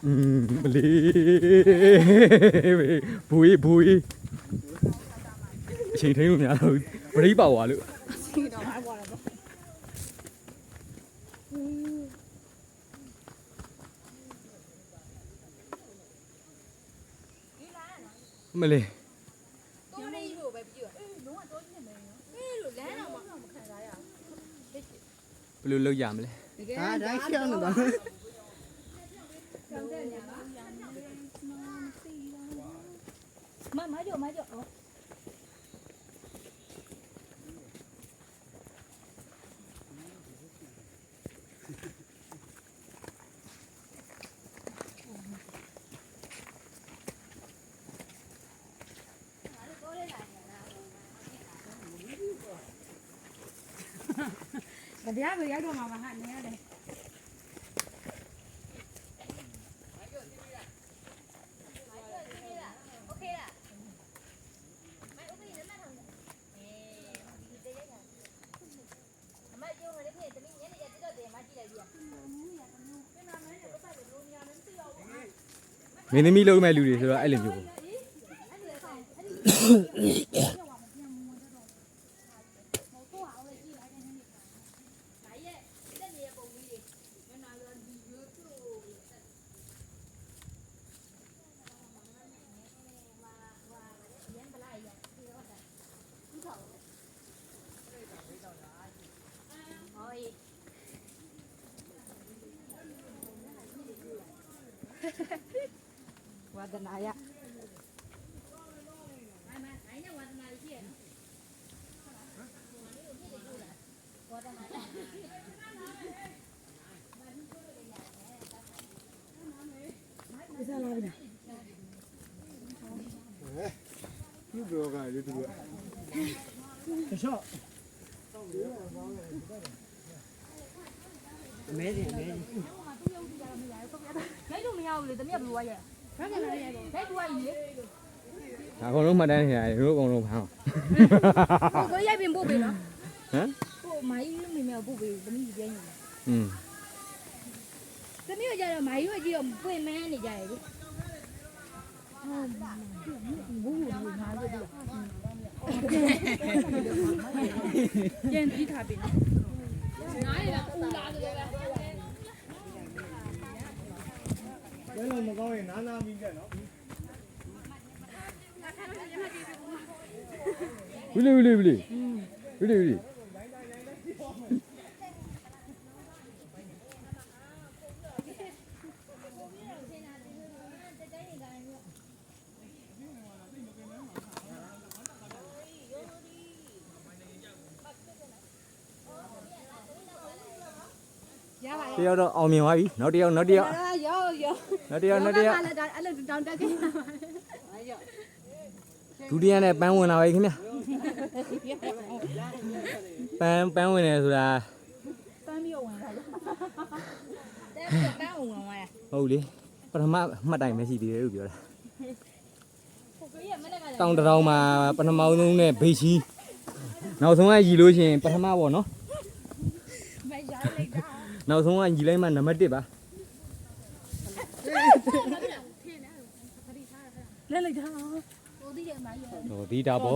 မလေးဘူကြီးအချိန်ထိန်လို့များတော့ဗရိတ်ပါသွားလို့မလေးဘယ်လိုလုပ်ရမလဲဒါရှောင်းနေတာမကြော ဗျာကိုရောက်တော့မှာပါဟာနေရတယ်မင်းသမီးလုံးမဲ့လူတွေဆိုတော့အဲ့လိုမျိုးဝါဒနာရဒီဘောကလေးတူရှော့မဲတယ်ရိုက်လို့မရဘူးလေတမီးကဘယ်လိုရရိုက်ကူရည်လေ ဒါအကုန်လုံးမှတ်တမ်းနေရတယ်တို့အကုန်လုံးဖမ်းအောင် ကိုရိုက်ပင်ပို့ပေးနော် ဟမ် ကိုမိုင်းမိမေပို့ပေးတမီးပြန်နေ တမီးကကြတော့မိုင်းရွက်ကြီးတော့ပွင့်မန်းနေကြရလေဘူးငါတို့ကျန်ပြီးထားပြီနားရတာဦးလာတယ်ပဲဘယ်လိုမကောင်းရင်နာမိကြနော်ဝီလီတယောက်တော့အောင်မြင်သွားပြီနောက်တယောက်ရောနောက်တယောက်အဲ့လိုတောင်းတက်ခဲ့ဒုတိယနဲ့ပန်းဝင်လာပြီခင်ဗျပန်းဝင်နေဆိုတာပန်းပြီးဝင်လာတယ်ပန်းဝင်သွားရဟုတ်လေပထမမှတ်တိုင်မရှိသေးတယ်လို့ပြောတာကိုကြီးကမနေ့ကတောင်တောင်မှာပထမဆုံးနဲ့ဘေးချီနောက်ဆုံးကရီလို့ရှိရင်ပထမပေါ့နော်မရလိုက်တာနောက်ဆုံးကရီလိုက်မှနံပါတ်1ပါလဲလိုက်တာဟိုဒီရဲ့မိုင်းရောဟိုဒီတာပေါ့